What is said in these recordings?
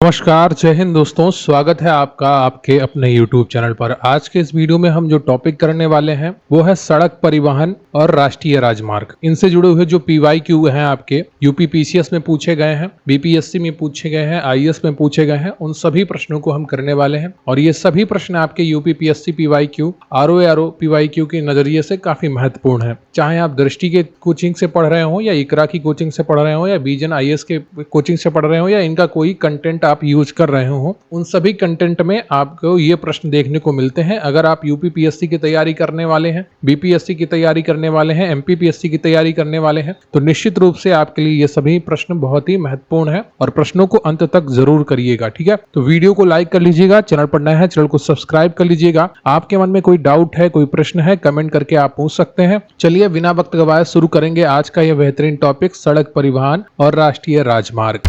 नमस्कार, जय हिंद दोस्तों। स्वागत है आपका आपके अपने YouTube चैनल पर। आज के इस वीडियो में हम जो टॉपिक करने वाले हैं वो है सड़क परिवहन और राष्ट्रीय राजमार्ग। इनसे जुड़े हुए जो PYQ हैं आपके यूपी PCS में पूछे गए हैं, BPSC में पूछे गए हैं, IAS में पूछे गए हैं, उन सभी प्रश्नों को हम करने वाले हैं। और ये सभी प्रश्न आपके UP PSC PYQ, ROA PYQ के नजरिए से काफी महत्वपूर्ण है। चाहे आप दृष्टि के कोचिंग से पढ़ रहे हो या इकरा की कोचिंग से पढ़ रहे हो या विजन IAS के कोचिंग से पढ़ रहे हो या इनका कोई कंटेंट आप यूज कर रहे हो, उन सभी कंटेंट में आपको ये प्रश्न देखने को मिलते हैं। अगर आप यूपी PSC की तैयारी करने वाले हैं, BPSC की तैयारी करने वाले हैं, MP PSC की तैयारी करने वाले हैं, तो निश्चित रूप से आपके लिए ये सभी प्रश्न बहुत ही महत्वपूर्ण है और प्रश्नों को अंत तक जरूर करिएगा। ठीक है, तो वीडियो को लाइक कर लीजिएगा, चैनल पर नया है चैनल को सब्सक्राइब कर लीजिएगा। आपके मन में कोई डाउट है, कोई प्रश्न है, कमेंट करके आप पूछ सकते हैं। चलिए बिना वक्त गवाए शुरू करेंगे आज का यह बेहतरीन टॉपिक, सड़क परिवहन और राष्ट्रीय राजमार्ग।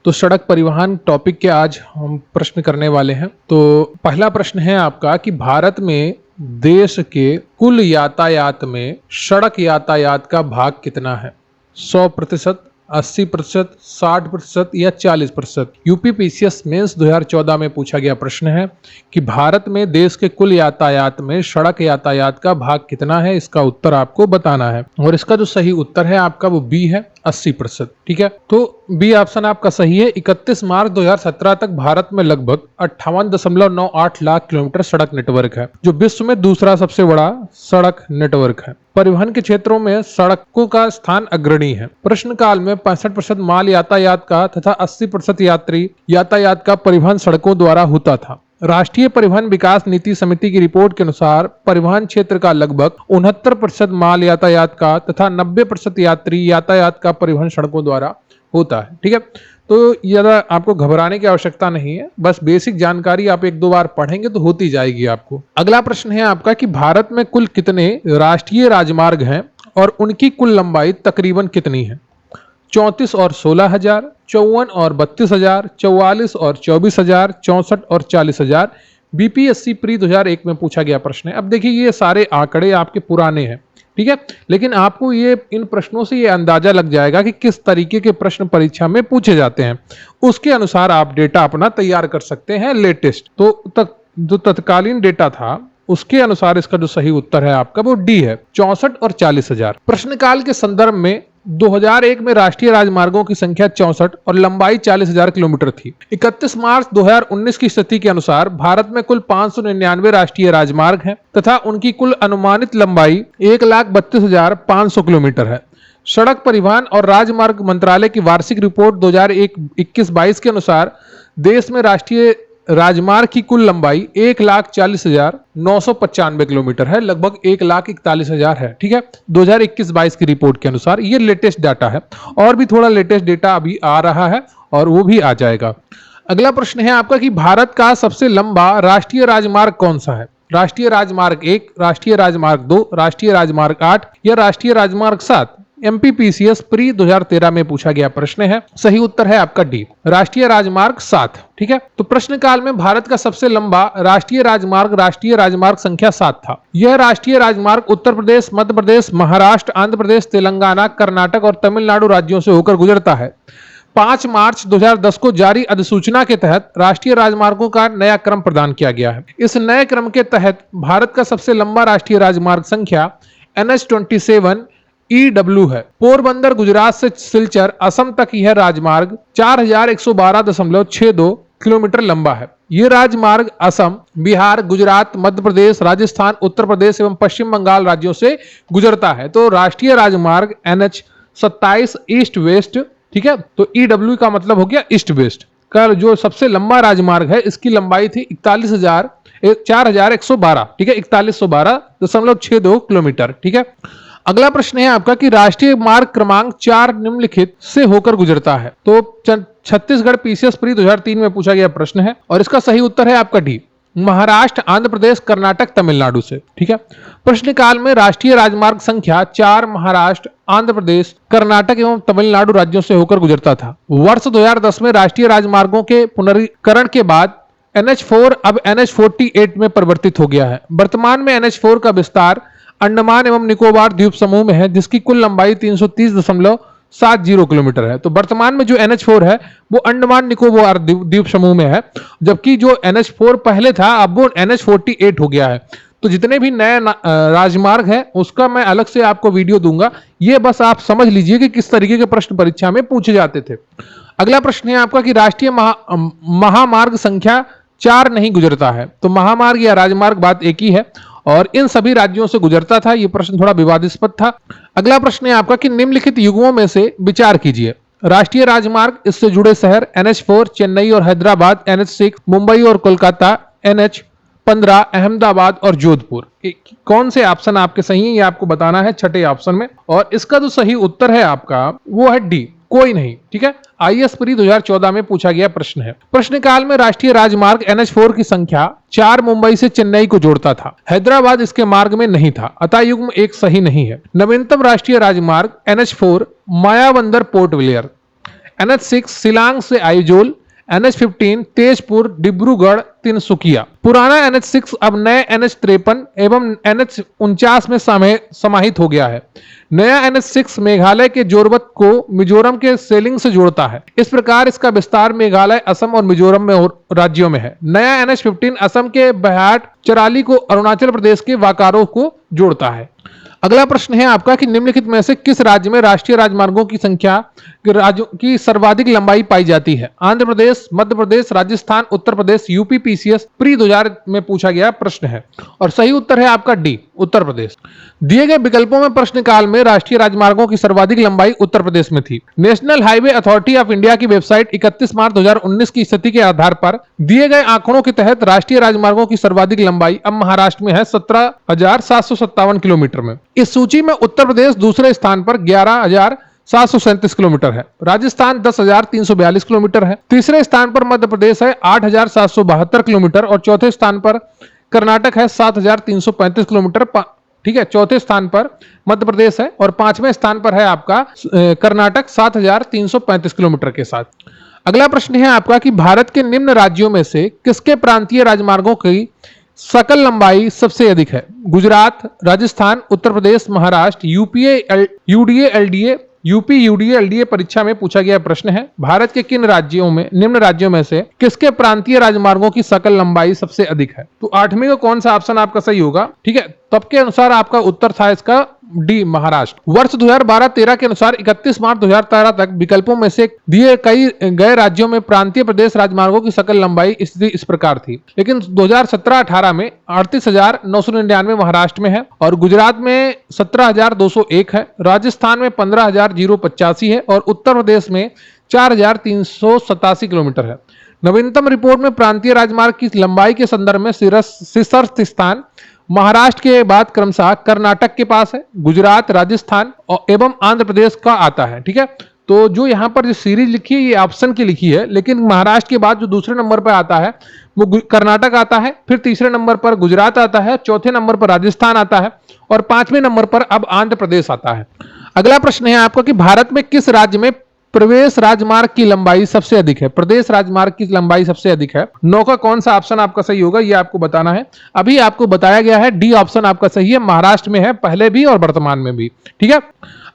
तो सड़क परिवहन टॉपिक के आज हम प्रश्न करने वाले हैं। तो पहला प्रश्न है आपका कि भारत में देश के कुल यातायात में सड़क यातायात का भाग कितना है? 100%, 80%, 60% या 40%? यूपी PCS मेंस 2014 में पूछा गया प्रश्न है कि भारत में देश के कुल यातायात में सड़क यातायात का भाग कितना है। इसका उत्तर आपको बताना है और इसका जो सही उत्तर है आपका वो बी है, 80%। ठीक है, तो बी ऑप्शन आपका सही है। 31 मार्च 2017 तक भारत में लगभग 58.98 लाख किलोमीटर सड़क नेटवर्क है, जो विश्व में दूसरा सबसे बड़ा सड़क नेटवर्क है। परिवहन के क्षेत्रों में सड़कों का स्थान अग्रणी है। प्रश्न काल में 65% माल यातायात का तथा 80% यात्री यातायात का परिवहन सड़कों द्वारा होता था। राष्ट्रीय परिवहन विकास नीति समिति की रिपोर्ट के अनुसार परिवहन क्षेत्र का लगभग 69% माल यातायात का तथा 90% यात्री यातायात का परिवहन सड़कों द्वारा होता है। ठीक है, तो ज्यादा आपको घबराने की आवश्यकता नहीं है, बस बेसिक जानकारी आप एक दो बार पढ़ेंगे तो होती जाएगी आपको। अगला प्रश्न है आपका कि भारत में कुल कितने राष्ट्रीय राजमार्ग हैं और उनकी कुल लंबाई तकरीबन कितनी है? 34 और 16,000, 54 और 32,000, 44 और 24,000, 64 और 40,000? BPSC प्री 2001 में पूछा गया प्रश्न है। अब देखिए ये सारे आंकड़े आपके पुराने हैं, ठीक है, लेकिन आपको ये इन प्रश्नों से ये अंदाजा लग जाएगा कि किस तरीके के प्रश्न परीक्षा में पूछे जाते हैं। उसके अनुसार आप डेटा अपना तैयार कर सकते हैं लेटेस्ट। तो जो तत्कालीन डेटा था उसके अनुसार इसका जो सही उत्तर है आपका वो डी है, 64 और 40,000। प्रश्नकाल के संदर्भ में 2001 में राष्ट्रीय राजमार्गों की संख्या 64 और लंबाई 40,000 किलोमीटर थी। 31 मार्च 2019 की स्थिति के अनुसार भारत में कुल 599 राष्ट्रीय राजमार्ग हैं तथा उनकी कुल अनुमानित लंबाई 1,32,500 किलोमीटर है। सड़क परिवहन और राजमार्ग मंत्रालय की वार्षिक रिपोर्ट 2021-22 के अनुसार देश में राष्ट्रीय राजमार्ग की कुल लंबाई 1,40,995 किलोमीटर है, लगभग 1,41,000 है। ठीक है, 2021-22 की रिपोर्ट के अनुसार ये लेटेस्ट डाटा है और भी थोड़ा लेटेस्ट डेटा अभी आ रहा है और वो भी आ जाएगा। अगला प्रश्न है आपका कि भारत का सबसे लंबा राष्ट्रीय राजमार्ग कौन सा है? राष्ट्रीय राजमार्ग 1, राष्ट्रीय राजमार्ग 2, राष्ट्रीय राजमार्ग 8 या राष्ट्रीय राजमार्ग 7? MP PCS प्री 2013 में पूछा गया प्रश्न है। सही उत्तर है आपका डी, राष्ट्रीय राजमार्ग 7। ठीक है, तो प्रश्न काल में भारत का सबसे लंबा राष्ट्रीय राजमार्ग संख्या 7 था। यह राष्ट्रीय राजमार्ग उत्तर प्रदेश, मध्य प्रदेश, महाराष्ट्र, आंध्र प्रदेश, तेलंगाना, कर्नाटक और तमिलनाडु राज्यों से होकर गुजरता है। 5 मार्च 2010 को जारी अधिसूचना के तहत राष्ट्रीय राजमार्गों का नया क्रम प्रदान किया गया है। इस नए क्रम के तहत भारत का सबसे लंबा राष्ट्रीय राजमार्ग संख्या NH-27 EW है। पोरबंदर गुजरात से सिलचर असम तक यह राजमार्ग 4,112.62 किलोमीटर लंबा है। यह राजमार्ग असम, बिहार, गुजरात, मध्य प्रदेश, राजस्थान, उत्तर प्रदेश एवं पश्चिम बंगाल राज्यों से गुजरता है। तो राष्ट्रीय राजमार्ग NH-27 ईस्ट वेस्ट, ठीक है, तो EW का मतलब हो गया ईस्ट वेस्ट का जो सबसे लंबा राजमार्ग है, इसकी लंबाई थी 4,112, ठीक है, 4,112.62 किलोमीटर। ठीक है, अगला प्रश्न है आपका कि राष्ट्रीय मार्ग क्रमांक 4 निम्नलिखित से होकर गुजरता है। तो छत्तीसगढ़ PCS प्री 2003 में पूछा गया प्रश्न है और इसका सही उत्तर है आपका डी, महाराष्ट्र, आंध्र प्रदेश, कर्नाटक, तमिलनाडु से। ठीक है, प्रश्न काल में राष्ट्रीय राजमार्ग संख्या 4 महाराष्ट्र, आंध्र प्रदेश, कर्नाटक एवं तमिलनाडु राज्यों से होकर गुजरता था। वर्ष 2010 में राष्ट्रीय राजमार्गों के पुनरीकरण के बाद NH4 अब NH48 में परिवर्तित हो गया है। वर्तमान में NH4 का विस्तार अंडमान एवं निकोबार द्वीप समूह में है, जिसकी कुल लंबाई 330.6 70 किलोमीटर है। तो वर्तमान में जो NH4 है वो अंडमान निकोबार द्वीप समूह में है, जबकि जो NH4 पहले था अब वो NH48 हो गया है। तो जितने भी नए राजमार्ग है उसका मैं अलग से आपको वीडियो दूंगा, ये बस आप समझ लीजिए कि किस तरीके के प्रश्न परीक्षा में पूछे जाते थे। अगला प्रश्न है आपका कि राष्ट्रीय महामार्ग संख्या 4 नहीं गुजरता है। तो महामार्ग या राजमार्ग बात एक ही है और इन सभी राज्यों से गुजरता था। यह प्रश्न थोड़ा विवादास्पद था। अगला प्रश्न है आपका कि निम्नलिखित युग्मों में से विचार कीजिए। राष्ट्रीय राजमार्ग, इससे जुड़े शहर NH4 चेन्नई और हैदराबाद, NH6 मुंबई और कोलकाता, NH15 अहमदाबाद और जोधपुर। कौन से ऑप्शन आपके सही है ये आपको बताना है छठे ऑप्शन में, और इसका जो सही उत्तर है आपका वो है डी, कोई नहीं। ठीक है, IAS प्री 2014 में पूछा गया प्रश्न है। प्रश्नकाल में राष्ट्रीय राजमार्ग NH4 की संख्या 4 मुंबई से चेन्नई को जोड़ता था, हैदराबाद इसके मार्ग में नहीं था, अतः युग्म एक सही नहीं है। नवीनतम राष्ट्रीय राजमार्ग NH4 Mayabunder port Blair, NH6 Shillong से आइजोल, NH15 तेजपुर डिब्रूगढ़ तिनसुकिया। पुराना NH6 अब नए NH53 एवं NH49 में समाहित हो गया है। नया NH6 मेघालय के जोरबत को मिजोरम के सेलिंग से जोड़ता है। इस प्रकार इसका विस्तार मेघालय, असम और मिजोरम में राज्यों में है। नया NH15 असम के बैहाट चराली को अरुणाचल प्रदेश के वाकारो को जोड़ता है। अगला प्रश्न है आपका कि निम्नलिखित में से किस राज्य में राष्ट्रीय राजमार्गों की संख्या राज्यों की सर्वाधिक लंबाई पाई जाती है? Andhra Pradesh, Madhya Pradesh, Rajasthan, Uttar Pradesh, UP. PCS pre 2000 में पूछा गया प्रश्न है और सही उत्तर है आपका डी, उत्तर प्रदेश। दिए गए विकल्पों में प्रश्नकाल में राष्ट्रीय राजमार्गों की सर्वाधिक लंबाई उत्तर प्रदेश में थी। National highway authority of India की वेबसाइट 31 मार्च 2019 की स्थिति के आधार पर दिए गए आंकड़ों के तहत राष्ट्रीय राजमार्गों की सर्वाधिक लंबाई अब महाराष्ट्र में है 17,757 किलोमीटर में। इस सूची में उत्तर प्रदेश दूसरे स्थान पर 11,737 किलोमीटर है, राजस्थान 10,342 किलोमीटर है, तीसरे स्थान पर मध्य प्रदेश है 8,772 किलोमीटर और चौथे स्थान पर कर्नाटक है 7,335 किलोमीटर। ठीक है, चौथे स्थान पर मध्य प्रदेश है और पांचवें स्थान पर है आपका कर्नाटक 7,335 किलोमीटर के साथ। अगला प्रश्न है आपका कि भारत के निम्न राज्यों में से किसके प्रांतीय राजमार्गों की सकल लंबाई सबसे अधिक है? Gujarat, Rajasthan, Uttar Pradesh, Maharashtra. UP UDA LDA परीक्षा में पूछा गया प्रश्न है। भारत के किन राज्यों में, निम्न राज्यों में से किसके प्रांतीय राजमार्गों की सकल लंबाई सबसे अधिक है? तो 8वें का कौन सा ऑप्शन आपका सही होगा? ठीक है, तब के अनुसार आपका उत्तर था इसका डी, महाराष्ट्र। वर्ष 2012-13 के अनुसार 31 मार्च 2013 तक विकल्पों में से दिए कई गए राज्यों में प्रांतीय प्रदेश राजमार्गों की सकल लंबाई स्थिति इस प्रकार थी, लेकिन 2017-18 में 38,999 महाराष्ट्र में है और गुजरात में 17,201 है, राजस्थान में 15,085 है और उत्तर प्रदेश में 4,387 किलोमीटर है। नवीनतम रिपोर्ट में प्रांतीय राजमार्ग की लंबाई के संदर्भ में शीर्ष स्थान महाराष्ट्र के बाद क्रमशः कर्नाटक के पास है, गुजरात, राजस्थान एवं आंध्र प्रदेश का आता है। ठीक है, तो जो यहाँ पर जो सीरीज लिखी है ये ऑप्शन की लिखी है, लेकिन महाराष्ट्र के बाद जो दूसरे नंबर पर आता है वो कर्नाटक आता है, फिर तीसरे नंबर पर गुजरात आता है, चौथे नंबर पर राजस्थान आता है और पांचवें नंबर पर अब आंध्र प्रदेश आता है। अगला प्रश्न है आपका कि भारत में किस राज्य में प्रवेश राजमार्ग की लंबाई सबसे अधिक है? प्रदेश राजमार्ग की लंबाई सबसे अधिक है। 9 का कौन सा ऑप्शन आपका सही होगा ये आपको बताना है। अभी आपको बताया गया है डी ऑप्शन आपका सही है, महाराष्ट्र में है पहले भी और वर्तमान में भी। ठीक है,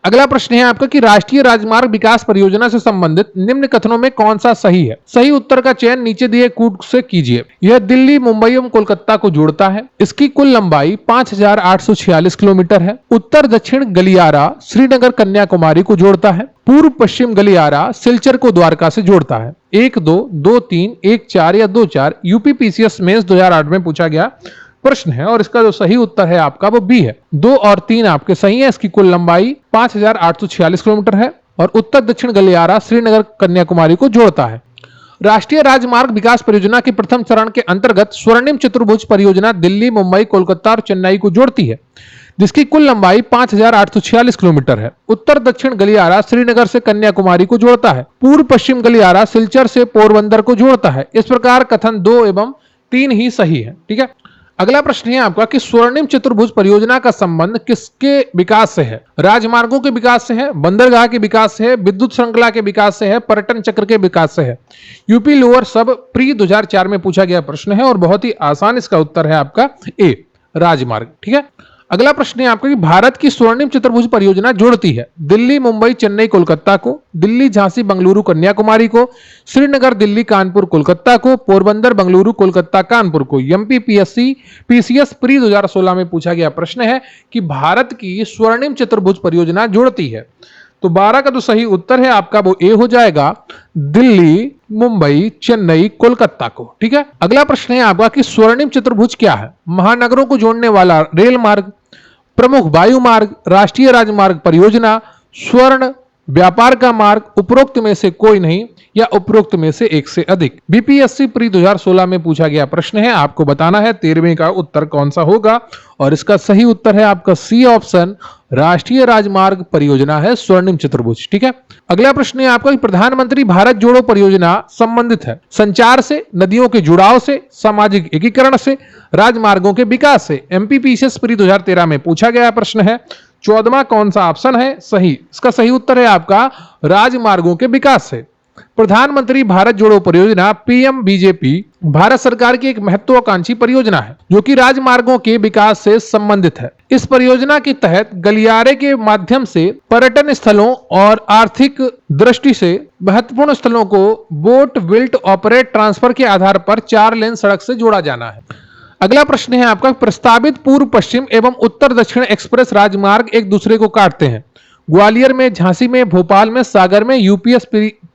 अगला प्रश्न है आपका कि राष्ट्रीय राजमार्ग विकास परियोजना से संबंधित निम्न कथनों में कौन सा सही है? सही उत्तर का चयन नीचे दिए कूट से कीजिए। यह दिल्ली, मुंबई एवं कोलकाता को जोड़ता है। इसकी कुल लंबाई 5,846 किलोमीटर है। उत्तर दक्षिण गलियारा श्रीनगर कन्याकुमारी को जोड़ता है। पूर्व पश्चिम गलियारा सिलचर को द्वारका से जोड़ता है। 1-2, 2-3, 1-4 या 2-4 यूपी PCS मेंस 2008 में पूछा गया प्रश्न है और इसका जो सही उत्तर है आपका वो बी है। 2 और 3 आपके सही है। इसकी कुल लंबाई 5,846 किलोमीटर है और उत्तर दक्षिण गलियारा श्रीनगर कन्याकुमारी को जोड़ता है। राष्ट्रीय राजमार्ग विकास परियोजना के प्रथम चरण के अंतर्गत स्वर्णिम चतुर्भुज परियोजना दिल्ली, मुंबई, कोलकाता और चेन्नई को जोड़ती है, जिसकी कुल लंबाई 5,846 किलोमीटर है। उत्तर दक्षिण गलियारा श्रीनगर से कन्याकुमारी को जोड़ता है। पूर्व पश्चिम गलियारा सिलचर से पोरबंदर को जोड़ता है। इस प्रकार कथन 2 एवं 3 ही सही है। ठीक है, अगला प्रश्न है आपका कि स्वर्णिम चतुर्भुज परियोजना का संबंध किसके विकास से है? राजमार्गों के विकास से है, बंदरगाह के विकास से है, विद्युत श्रृंखला के विकास से है, पर्यटन चक्र के विकास से है। यूपी लोअर सब प्री 2004 में पूछा गया प्रश्न है और बहुत ही आसान इसका उत्तर है आपका ए, राजमार्ग। ठीक है, अगला प्रश्न है आपका कि भारत की स्वर्णिम चतुर्भुज परियोजना जोड़ती है दिल्ली, मुंबई, चेन्नई, कोलकाता को, दिल्ली, झांसी, बेंगलुरु, कन्याकुमारी को, श्रीनगर, दिल्ली, कानपुर, कोलकाता को, पोरबंदर, बेंगलुरु, कोलकाता, कानपुर को। एमपीपीएससी पीसीएस प्री 2016 में पूछा गया प्रश्न है कि भारत की स्वर्णिम चतुर्भुज परियोजना जोड़ती है। तो 12 का तो सही उत्तर है आपका वो ए हो जाएगा, दिल्ली, मुंबई, चेन्नई, कोलकाता को। ठीक है, अगला प्रश्न है आपका कि स्वर्णिम चतुर्भुज क्या है? महानगरों को जोड़ने वाला रेल मार्ग, प्रमुख वायु मार्ग, राष्ट्रीय राजमार्ग परियोजना, स्वर्ण व्यापार का मार्ग, उपरोक्त में से कोई नहीं या उपरोक्त में से एक से अधिक। बीपीएससी प्री 2016 में पूछा गया प्रश्न है, आपको बताना है 13वें का उत्तर कौन सा होगा, और इसका सही उत्तर है आपका सी ऑप्शन, राष्ट्रीय राजमार्ग परियोजना है स्वर्णिम चतुर्भुज। ठीक है, अगला प्रश्न है आपका कि प्रधानमंत्री भारत जोड़ो परियोजना संबंधित है संचार से, नदियों के जुड़ाव से, सामाजिक एकीकरण से, राजमार्गों के विकास से। एमपीपीसीएस प्री 2013 में पूछा गया प्रश्न है। 14वां कौन सा ऑप्शन है सही? इसका सही उत्तर है आपका राजमार्गों के विकास से। प्रधानमंत्री भारत जोड़ो परियोजना पीएमबीजेपी भारत सरकार की एक महत्वाकांक्षी परियोजना है जो कि राजमार्गों के विकास से संबंधित है। इस परियोजना के तहत गलियारे के माध्यम से पर्यटन स्थलों और आर्थिक दृष्टि से महत्वपूर्ण स्थलों को बोट बिल्ट ऑपरेट ट्रांसफर के आधार पर 4 लेन सड़क से जोड़ा जाना है। अगला प्रश्न है आपका प्रस्तावित पूर्व पश्चिम एवं उत्तर दक्षिण एक्सप्रेस राजमार्ग एक दूसरे को काटते हैं। ग्वालियर में, झांसी में, भोपाल में, सागर में। यूपीएस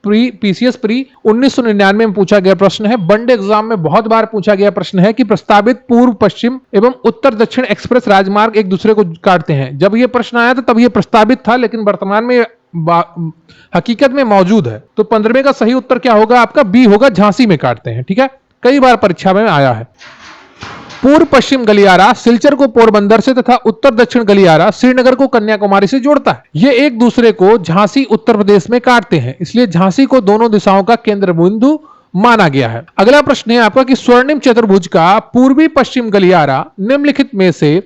पीसीएस प्री 1999 में पूछा गया प्रश्न है। वनडे एग्जाम में बहुत बार पूछा गया प्रश्न है कि प्रस्तावित पूर्व पश्चिम एवं उत्तर दक्षिण एक्सप्रेस राजमार्ग एक दूसरे को काटते हैं। जब यह प्रश्न आया था तब यह प्रस्तावित था, लेकिन वर्तमान में हकीकत में मौजूद है। तो 15वें का सही उत्तर क्या होगा आपका? बी होगा, झांसी में काटते हैं। ठीक है, कई बार परीक्षा में आया है। पूर्व पश्चिम गलियारा सिलचर को पोरबंदर से तथा उत्तर दक्षिण गलियारा श्रीनगर को कन्याकुमारी से जोड़ता है। ये एक दूसरे को झांसी उत्तर प्रदेश में काटते हैं, इसलिए झांसी को दोनों दिशाओं का केंद्र बिंदु माना गया है। अगला प्रश्न है आपका कि स्वर्णिम चतुर्भुज का पूर्वी पश्चिम गलियारा निम्नलिखित में से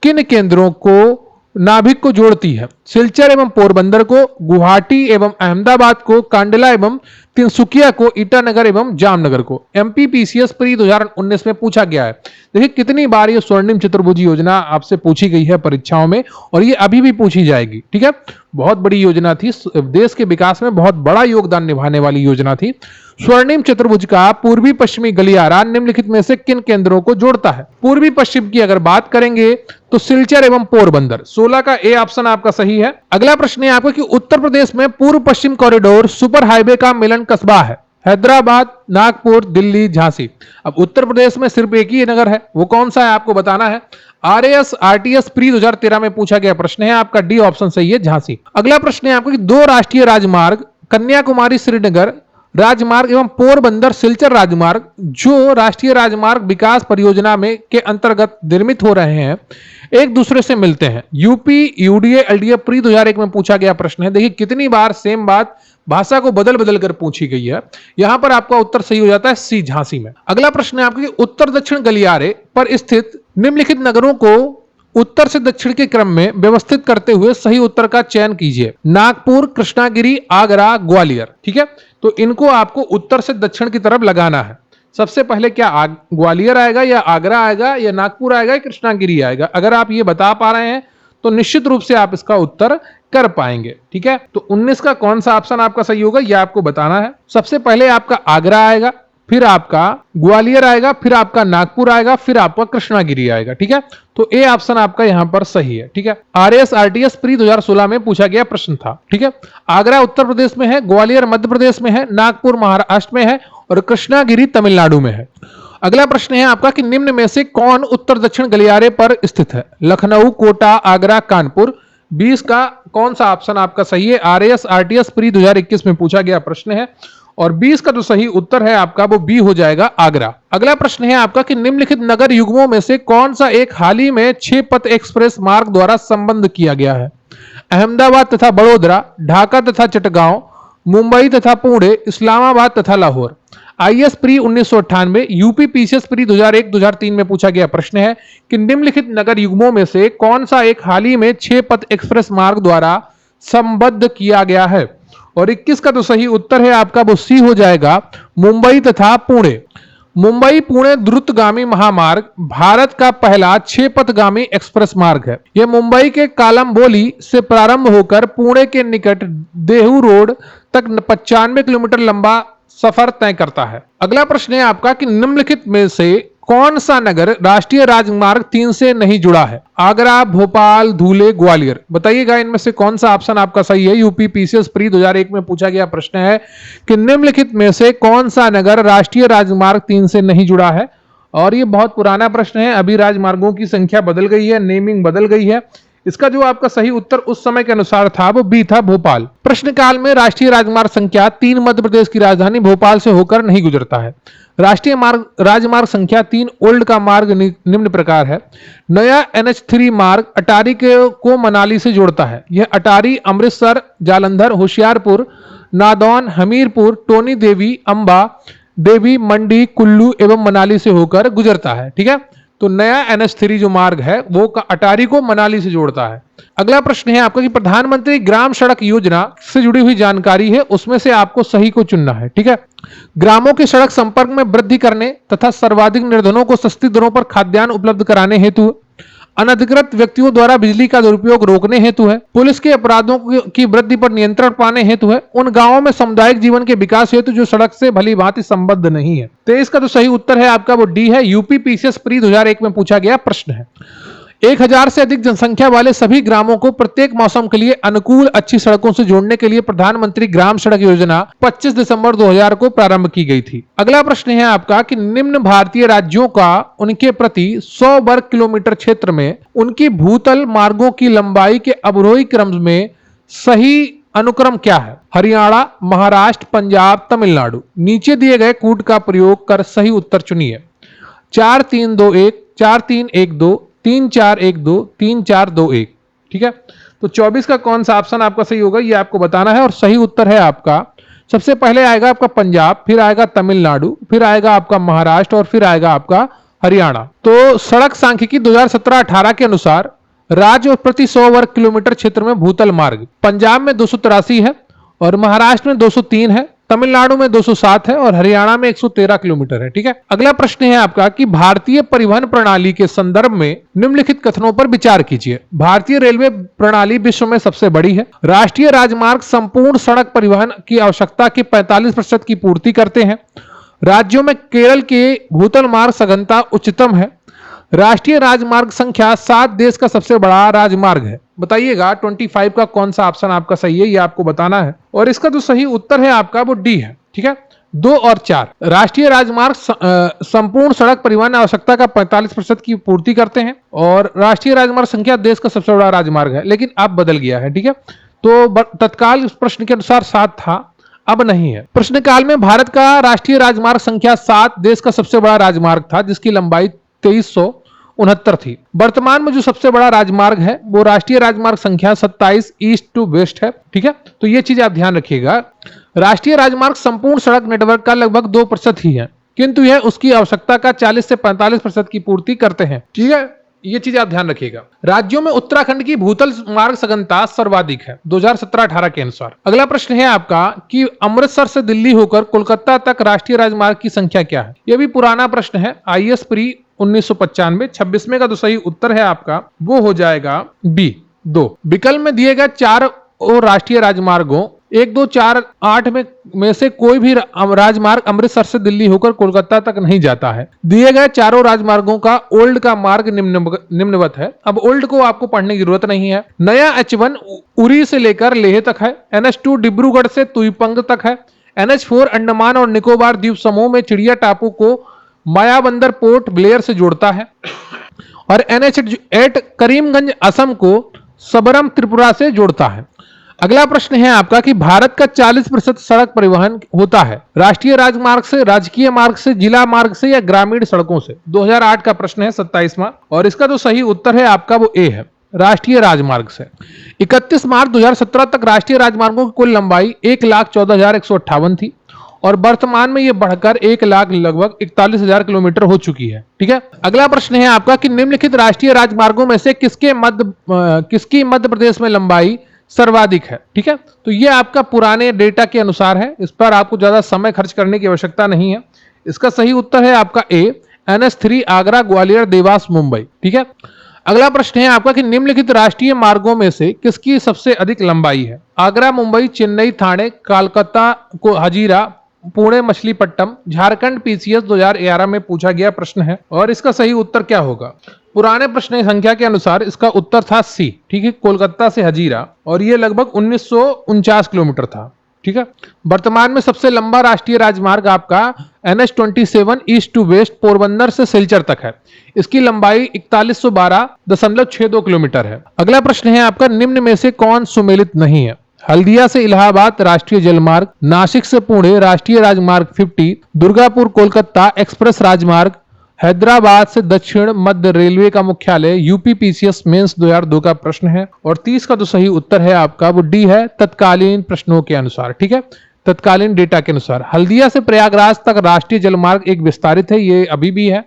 किन केंद्रों को नाभिक को जोड़ती है? सिलचर एवं पोरबंदर को, गुवाहाटी एवं अहमदाबाद को, कांडला एवं तिनसुकिया को, ईटानगर एवं जामनगर को। एमपीपीसीएस प्री 2019 में पूछा गया है। देखिए कितनी बार ये स्वर्णिम चतुर्भुज योजना आपसे पूछी गई है परीक्षाओं में, और ये अभी भी पूछी जाएगी। ठीक है, बहुत बड़ी योजना थी, देश के विकास में बहुत बड़ा योगदान निभाने वाली योजना थी। स्वर्णिम चतुर्भुज का पूर्वी पश्चिमी गलियारा निम्नलिखित में से किन केंद्रों को जोड़ता है? पूर्वी पश्चिम की अगर बात करेंगे तो सिलचर एवं पोरबंदर। 16 का ए ऑप्शन आपका सही है। अगला प्रश्न है आपका कि उत्तर प्रदेश में पूर्व पश्चिम कॉरिडोर सुपर हाईवे का मिलन कस्बा है। हैदराबाद, नागपुर, दिल्ली, झांसी। अब उत्तर प्रदेश में सिर्फ एक ही नगर है, वो कौन सा है आपको बताना है। आरएएस आरटीएस प्री 2013 में पूछा गया प्रश्न है, आपका डी ऑप्शन सही है, झांसी। अगला प्रश्न है आपका कि 2 राष्ट्रीय राजमार्ग कन्याकुमारी श्रीनगर राजमार्ग एवं पोरबंदर सिलचर राजमार्ग जो राष्ट्रीय राजमार्ग विकास परियोजना में के अंतर्गत निर्मित हो रहे हैं, एक दूसरे से मिलते हैं। यूपी यूडीए एलडीए प्री 2001 में पूछा गया प्रश्न है। देखिए कितनी बार सेम बात भाषा को बदल बदल कर पूछी गई है। यहां पर आपका उत्तर सही हो जाता है सी, झांसी में। अगला प्रश्न है आपके उत्तर दक्षिण गलियारे पर स्थित निम्नलिखित नगरों को उत्तर से दक्षिण के क्रम में व्यवस्थित करते हुए सही उत्तर का चयन कीजिए। नागपुर, कृष्णागिरी, आगरा, ग्वालियर। ठीक है, तो इनको आपको उत्तर से दक्षिण की तरफ लगाना है। सबसे पहले क्या ग्वालियर आएगा या आगरा आएगा या नागपुर आएगा या कृष्णागिरी आएगा? अगर आप ये बता पा रहे हैं तो निश्चित रूप से आप इसका उत्तर कर पाएंगे। ठीक है, तो 19 का कौन सा ऑप्शन आपका सही होगा यह आपको बताना है। सबसे पहले आपका आगरा आएगा, फिर आपका ग्वालियर आएगा, फिर आपका नागपुर आएगा, फिर आपका कृष्णागिरी आएगा। ठीक है, तो ए ऑप्शन आपका यहां पर सही है। ठीक है, आरएस आरटीएस प्री 2016 में पूछा गया प्रश्न था। ठीक है, आगरा उत्तर प्रदेश में है, ग्वालियर मध्य प्रदेश में है, नागपुर महाराष्ट्र में है और कृष्णागिरी तमिलनाडु में है। अगला प्रश्न है आपका कि निम्न में से कौन उत्तर दक्षिण गलियारे पर स्थित है? लखनऊ, कोटा, आगरा, कानपुर। 20 का कौन सा ऑप्शन आपका सही है? आरएस आरटीएस प्री 2021 में पूछा गया प्रश्न है और 20 का जो सही उत्तर है आपका वो बी हो जाएगा, आगरा। अगला प्रश्न है आपका कि निम्नलिखित नगर युग्मों में से कौन सा एक हाल ही में 6 पथ एक्सप्रेस मार्ग द्वारा संबद्ध किया गया है? अहमदाबाद तथा बड़ोदरा, ढाका तथा चटगांव, मुंबई तथा पुणे, इस्लामाबाद तथा Lahore. IAS pre 1998, UP PCS pre 2001-2003 में पूछा गया प्रश्न है कि निम्नलिखित नगर युग्मों में से कौन सा एक हाल ही में 6 पथ एक्सप्रेस मार्ग द्वारा संबद्ध किया गया है? और 21 का तो सही उत्तर है आपका वो सी हो जाएगा, मुंबई तथा पुणे। मुंबई पुणे द्रुतगामी महामार्ग भारत का पहला 6 पथगामी एक्सप्रेस मार्ग है। यह मुंबई के कालमबोली से प्रारंभ होकर पुणे के निकट देहू रोड तक 95 किलोमीटर लंबा सफर तय करता है। अगला प्रश्न है आपका कि निम्नलिखित में से कौन सा नगर राष्ट्रीय राजमार्ग 3 से नहीं जुड़ा है? आगरा, भोपाल, धुले, ग्वालियर। बताइएगा इनमें से कौन सा ऑप्शन आपका सही है। यूपी पीसीएस प्री 2001 में पूछा गया प्रश्न है कि निम्नलिखित में से कौन सा नगर राष्ट्रीय राजमार्ग 3 से नहीं जुड़ा है। और ये बहुत पुराना प्रश्न है, अभी राजमार्गों की संख्या बदल गई है, नेमिंग बदल गई है। इसका जो आपका सही उत्तर उस समय के अनुसार था वो बी था, भोपाल। प्रश्नकाल में राष्ट्रीय राजमार्ग संख्या 3 मध्य प्रदेश की राजधानी भोपाल से होकर नहीं गुजरता है। राष्ट्रीय राजमार्ग संख्या 3 ओल्ड का मार्ग निम्न प्रकार है। नया NH3 मार्ग अटारी को मनाली से जोड़ता है। यह अटारी, अमृतसर, जालंधर, होशियारपुर, नादौन, हमीरपुर, टोनी देवी, अंबा देवी, मंडी, कुल्लू एवं मनाली से होकर गुजरता है। ठीक है, तो नया NH3 जो मार्ग है वो अटारी को मनाली से जोड़ता है। अगला प्रश्न है आपका कि प्रधानमंत्री ग्राम सड़क योजना से जुड़ी हुई जानकारी है, उसमें से आपको सही को चुनना है। ठीक है, ग्रामों के सड़क संपर्क में वृद्धि करने तथा सर्वाधिक निर्धनों को सस्ती दरों पर खाद्यान्न उपलब्ध कराने हेतु, अनधिकृत व्यक्तियों द्वारा बिजली का दुरुपयोग रोकने हेतु है, पुलिस के अपराधों की वृद्धि पर नियंत्रण पाने हेतु है, उन गांवों में सामुदायिक जीवन के विकास हेतु जो सड़क से भली भांति संबद्ध नहीं है। तो इसका जो सही उत्तर है आपका वो डी है। यूपी पीसीएस प्री 2001 में पूछा गया प्रश्न है। 1000 से अधिक जनसंख्या वाले सभी ग्रामों को प्रत्येक मौसम के लिए अनुकूल अच्छी सड़कों से जोड़ने के लिए प्रधानमंत्री ग्राम सड़क योजना 25 दिसंबर 2000 को प्रारंभ की गई थी। अगला प्रश्न है आपका कि निम्न भारतीय राज्यों का उनके प्रति 100 वर्ग किलोमीटर क्षेत्र में उनकी भूतल मार्गों की लंबाई के अवरोही क्रम में सही अनुक्रम क्या है? हरियाणा, महाराष्ट्र, पंजाब, तमिलनाडु। नीचे दिए गए कूट का प्रयोग कर सही उत्तर चुनिए। 4 3 2 1, 4 3 1 2, 3 4 1 2, 3 4 2 1। ठीक है, तो 24 का कौन सा ऑप्शन आपका सही होगा ये आपको बताना है। और सही उत्तर है आपका, सबसे पहले आएगा आपका पंजाब, फिर आएगा तमिलनाडु, फिर आएगा आपका महाराष्ट्र और फिर आएगा आपका हरियाणा। तो सड़क सांख्यिकी 2017-18 के अनुसार राज्य और प्रति 100 वर्ग किलोमीटर क्षेत्र में भूतल मार्ग पंजाब में 283 है और महाराष्ट्र में 203 है, तमिलनाडु में 207 है और हरियाणा में 113 किलोमीटर है। ठीक है, अगला प्रश्न है आपका कि भारतीय परिवहन प्रणाली के संदर्भ में निम्नलिखित कथनों पर विचार कीजिए। भारतीय रेलवे प्रणाली विश्व में सबसे बड़ी है। राष्ट्रीय राजमार्ग संपूर्ण सड़क परिवहन की आवश्यकता के 45% की पूर्ति करते हैं। राज्यों में केरल के भूतल मार्ग सघनता उच्चतम है। राष्ट्रीय राजमार्ग संख्या 7 देश का सबसे बड़ा राजमार्ग है। बताइएगा 25 का कौन सा ऑप्शन आपका सही है, ये आपको बताना है। और इसका जो सही उत्तर है आपका वो डी है। ठीक है, 2 और 4 राष्ट्रीय राजमार्ग संपूर्ण सड़क परिवहन आवश्यकता का 45% की पूर्ति करते हैं और राष्ट्रीय राजमार्ग संख्या देश का सबसे बड़ा राजमार्ग है, लेकिन अब बदल गया है। ठीक है, तो तत्काल इस प्रश्न के अनुसार 7 था, अब नहीं है। प्रश्नकाल में भारत का राष्ट्रीय राजमार्ग संख्या 7 देश का सबसे बड़ा राजमार्ग था जिसकी लंबाई 2369 थी। वर्तमान में जो सबसे बड़ा राजमार्ग है वो राष्ट्रीय राजमार्ग संख्या 27 ईस्ट टू वेस्ट है। ठीक है, तो ये चीज आप ध्यान रखिएगा। राष्ट्रीय राजमार्ग संपूर्ण सड़क नेटवर्क का लगभग 2% ही है, किंतु यह उसकी आवश्यकता का 40 से 45% की पूर्ति करते हैं। ठीक है, ये चीज आप ध्यान रखिएगा। राज्यों में उत्तराखंड की भूतल मार्ग सघनता सर्वाधिक है 2017-18 के अनुसार। अगला प्रश्न है आपका कि अमृतसर से दिल्ली होकर कोलकाता तक राष्ट्रीय राजमार्ग की संख्या क्या है? यह भी पुराना प्रश्न है, IAS प्री 1995। 26वें का जो सही उत्तर है आपका वो हो जाएगा बी 2। विकल्प में दिए गए 4 राष्ट्रीय राजमार्गों 1 2 4 8 में से कोई भी राजमार्ग अमृतसर से दिल्ली होकर कोलकाता तक नहीं जाता है। दिए गए चारों राजमार्गों का ओल्ड का मार्ग निम्नवत है। अब ओल्ड को आपको पढ़ने की जरूरत नहीं है। नया H1 उरी से लेकर लेह तक है। NH2 डिब्रूगढ़ से तुईपंग तक है। NH4 अंडमान और निकोबार द्वीप समूह में चिड़िया टापू को मायाबंदर पोर्ट ब्लेयर से जोड़ता है और NH8 करीमगंज असम को सबरम त्रिपुरा से जोड़ता है। अगला प्रश्न है आपका कि भारत का 40% सड़क परिवहन होता है राष्ट्रीय राजमार्ग से, राजकीय मार्ग से, जिला मार्ग से या ग्रामीण सड़कों से। 2008 का प्रश्न है 27वां और इसका जो सही उत्तर है आपका वो ए है, राष्ट्रीय राजमार्ग से। 31 मार्च 2017 तक राष्ट्रीय राजमार्गों की कुल लंबाई 1,14,158 थी और वर्तमान में यह बढ़कर 1 लाख लगभग 41,000 किलोमीटर हो चुकी है। ठीक है, अगला प्रश्न है आपका कि निम्नलिखित राष्ट्रीय राजमार्गों में से किसकी मध्य प्रदेश में लंबाई सर्वाधिक है? ठीक है, तो ये आपका पुराने डेटा के अनुसार है, इस पर आपको ज्यादा समय खर्च करने की आवश्यकता नहीं है। इसका सही उत्तर है आपका ए, NH3 आगरा, ग्वालियर, देवास, मुंबई। ठीक है, अगला प्रश्न है आपका कि निम्नलिखित राष्ट्रीय मार्गों में से किसकी सबसे अधिक लंबाई है? आगरा, मुंबई, चेन्नई, ठाणे, कोलकाता को हजीरा, पुणे, मछलीपट्टनम, झारखंड। पीसीएस 2011 में पूछा गया प्रश्न है और इसका सही उत्तर क्या होगा? पुराने प्रश्न संख्या के अनुसार इसका उत्तर था सी। ठीक है, कोलकाता से हजीरा, और ये लगभग 1949 किलोमीटर था। ठीक है, वर्तमान में सबसे लंबा राष्ट्रीय राजमार्ग आपका NH27 east to waste Porbandar से सिलचर तक है। इसकी लंबाई 4112.62 किलोमीटर है। अगला प्रश्न है आपका, निम्न में से कौन सुमेलित नहीं है? हल्दिया से इलाहाबाद राष्ट्रीय जलमार्ग, नासिक से पुणे राष्ट्रीय राजमार्ग 50, दुर्गापुर कोलकाता एक्सप्रेस राजमार्ग, हैदराबाद से दक्षिण मध्य रेलवे का मुख्यालय। यूपी पीसीएस मेंस 2002 का प्रश्न है और 30 का जो सही उत्तर है आपका वो डी है, तत्कालीन प्रश्नों के अनुसार। ठीक है, तत्कालीन डेटा के अनुसार हल्दिया से प्रयागराज तक राष्ट्रीय जलमार्ग एक विस्तारित है, ये अभी भी है।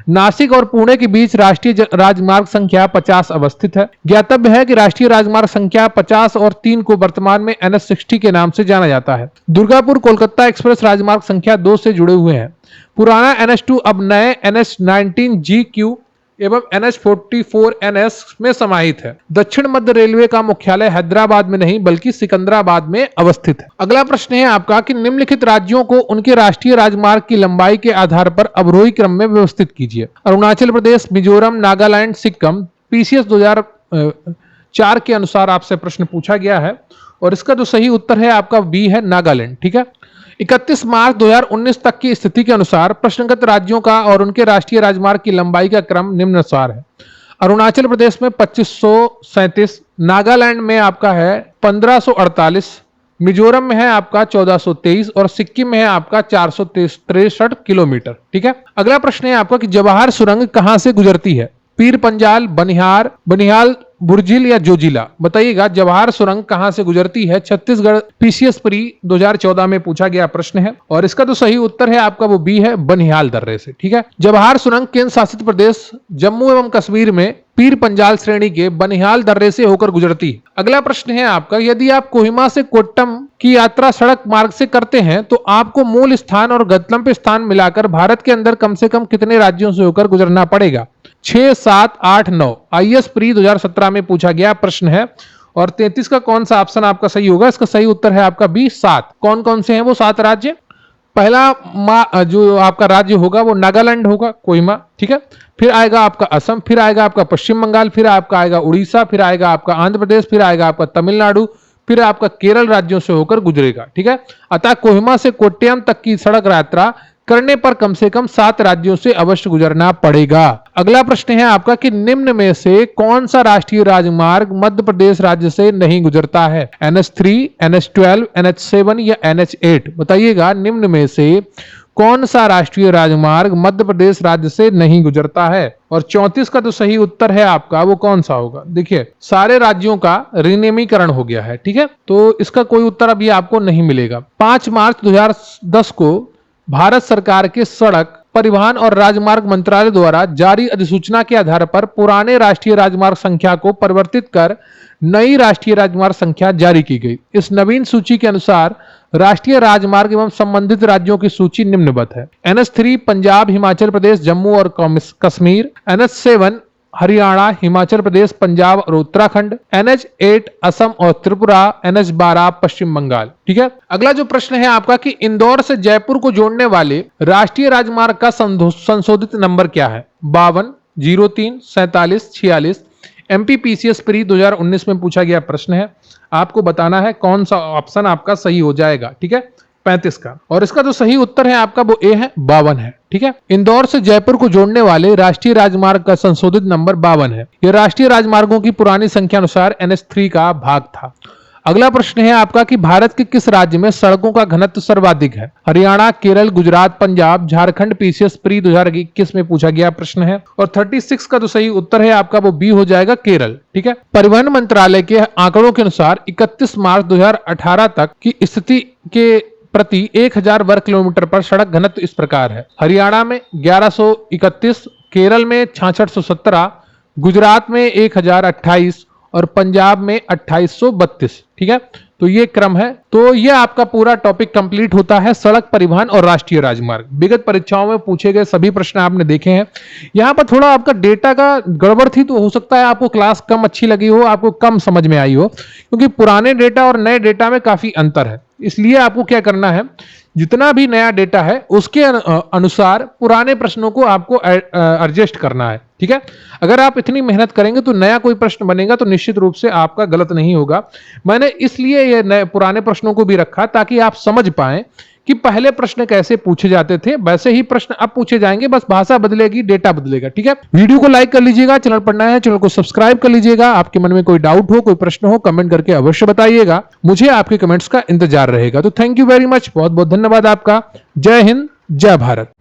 नासिक और पुणे के बीच राष्ट्रीय राजमार्ग संख्या 50 अवस्थित है। ज्ञातव्य है कि राष्ट्रीय राजमार्ग संख्या 50 और 3 को वर्तमान में NH60 के नाम से जाना जाता है। दुर्गापुर कोलकाता एक्सप्रेस राजमार्ग संख्या 2 से जुड़े हुए हैं। पुराना NH2 अब नए NH19GQ एवं NH44NS में समाहित है। दक्षिण मध्य रेलवे का मुख्यालय हैदराबाद में नहीं बल्कि सिकंदराबाद में अवस्थित है। अगला प्रश्न है आपका कि निम्नलिखित राज्यों को उनके राष्ट्रीय राजमार्ग की लंबाई के आधार पर अवरोही क्रम में व्यवस्थित कीजिए। अरुणाचल प्रदेश, मिजोरम, नागालैंड, सिक्किम। पीसीएस 2004 के अनुसार आपसे प्रश्न पूछा गया है और इसका जो सही उत्तर है आपका बी है, नागालैंड। ठीक है, 31 मार्च 2019 तक की स्थिति के अनुसार प्रश्नगत राज्यों का और उनके राष्ट्रीय राजमार्ग की लंबाई का क्रम निम्नानुसार है। अरुणाचल प्रदेश में 2537, नागालैंड में आपका है 1548, मिजोरम में है आपका 1423 और सिक्किम में है आपका 463 किलोमीटर। ठीक है, अगला प्रश्न है आपका कि जवाहर सुरंग कहां से गुजरती है? पीर पंजाल, बनिहाल, बुर्जिल या जोजिला? बताइएगा, जवाहर सुरंग कहां से गुजरती है? छत्तीसगढ़। पीसीएस प्री 2014 में पूछा गया प्रश्न है और इसका तो सही उत्तर है आपका वो बी है, बनिहाल दर्रे से। ठीक है, जवाहर सुरंग केंद्र शासित प्रदेश जम्मू एवं कश्मीर में पीर पंजाल श्रेणी के बनिहाल दर्रे से होकर गुजरती है। अगला प्रश्न है आपका, यदि आप कोहिमा से कोट्टम की यात्रा सड़क मार्ग से करते हैं तो आपको मूल स्थान और गंतव्य स्थान मिलाकर भारत के अंदर कम से कम कितने राज्यों से होकर गुजरना पड़ेगा? 6, 7, 8, 9। आईएएस प्री 2017 में पूछा गया प्रश्न है और 33 का कौन सा ऑप्शन आपका सही होगा? इसका सही उत्तर है आपका बी, 7। कौन कौन से हैं वो 7 राज्य? पहला जो आपका राज्य होगा वो नागालैंड होगा, कोहिमा। ठीक है, फिर आएगा आपका असम, फिर आएगा आपका पश्चिम बंगाल, फिर आपका आएगा उड़ीसा, फिर आएगा आपका आंध्र प्रदेश, फिर आएगा आपका तमिलनाडु, फिर आपका केरल राज्यों से होकर गुजरेगा। ठीक है, अतः कोहिमा से कोट्टयम तक की सड़क यात्रा करने पर कम से कम 7 राज्यों से अवश्य गुजरना पड़ेगा। अगला प्रश्न है आपका कि निम्न में से कौन सा राष्ट्रीय राजमार्ग मध्य प्रदेश राज्य से नहीं गुजरता है? NH3, NH12, NH7 या NH8? बताइएगा, निम्न में से कौन सा राष्ट्रीय राजमार्ग मध्य प्रदेश राज्य से नहीं गुजरता है? और 34 का तो सही उत्तर है आपका वो कौन सा होगा? देखिए, सारे राज्यों का रिनियमीकरण हो गया है। ठीक है, तो इसका कोई उत्तर अभी आपको नहीं मिलेगा। 5 मार्च 2010 को भारत सरकार के सड़क परिवहन और राजमार्ग मंत्रालय द्वारा जारी अधिसूचना के आधार पर पुराने राष्ट्रीय राजमार्ग संख्या को परिवर्तित कर नई राष्ट्रीय राजमार्ग संख्या जारी की गई। इस नवीन सूची के अनुसार राष्ट्रीय राजमार्ग एवं संबंधित राज्यों की सूची निम्नवत है। NH3 पंजाब, हिमाचल प्रदेश, जम्मू और कश्मीर। NH7 हरियाणा, हिमाचल प्रदेश, पंजाब और उत्तराखंड। NH8 असम और त्रिपुरा। NH12 पश्चिम बंगाल। ठीक है, अगला जो प्रश्न है आपका कि इंदौर से जयपुर को जोड़ने वाले राष्ट्रीय राजमार्ग का संशोधित नंबर क्या है? 52, 03, 47, 46। MPPCS प्री 2019 में पूछा गया प्रश्न है, आपको बताना है कौन सा ऑप्शन आपका सही हो जाएगा। ठीक है, 35 का, और इसका जो सही उत्तर है आपका वो ए है, 52 है। ठीक है, इंदौर से जयपुर को जोड़ने वाले राष्ट्रीय राजमार्ग का संशोधित नंबर 52 है। यह राष्ट्रीय राजमार्गों की पुरानी संख्या अनुसार NH3 का भाग था। अगला प्रश्न है आपका कि भारत के किस राज्य में सड़कों का घनत्व सर्वाधिक है? हरियाणा, केरल, गुजरात, पंजाब, झारखंड। पीसीएस प्री 2021 में पूछा गया प्रश्न है और 36 का जो सही उत्तर है आपका वो बी हो जाएगा, केरल। ठीक है, परिवहन मंत्रालय के आंकड़ों के अनुसार 31 मार्च 2018 तक की स्थिति के प्रति 1000 वर्ग किलोमीटर पर सड़क घनत्व इस प्रकार है। हरियाणा में 1131, केरल में 6617, गुजरात में 1028 और पंजाब में 2832। ठीक है, तो ये क्रम है। तो ये आपका पूरा टॉपिक कंप्लीट होता है सड़क परिवहन और राष्ट्रीय राजमार्ग। विगत परीक्षाओं में पूछे गए सभी प्रश्न आपने देखे हैं। यहां पर थोड़ा आपका डेटा का गड़बड़ थी, तो हो सकता है आपको क्लास कम अच्छी लगी हो, आपको कम समझ में आई हो, क्योंकि पुराने डेटा और नए डेटा में काफी अंतर है। इसलिए आपको क्या करना है, जितना भी नया डेटा है उसके अनुसार पुराने प्रश्नों को आपको एडजस्ट करना है। ठीक है, अगर आप इतनी मेहनत करेंगे तो नया कोई प्रश्न बनेगा तो निश्चित रूप से आपका गलत नहीं होगा। मैंने इसलिए ये नए पुराने प्रश्नों को भी रखा ताकि आप समझ पाएं कि पहले प्रश्न कैसे पूछे जाते थे, वैसे ही प्रश्न अब पूछे जाएंगे, बस भाषा बदलेगी, डेटा बदलेगा। ठीक है, वीडियो को लाइक कर लीजिएगा, चैनल पर नया है चैनल को सब्सक्राइब कर लीजिएगा। आपके मन में कोई डाउट हो, कोई प्रश्न हो, कमेंट करके अवश्य बताइएगा, मुझे आपके कमेंट्स का इंतजार रहेगा। तो थैंक यू वेरी मच, बहुत बहुत धन्यवाद आपका। जय हिंद, जय भारत।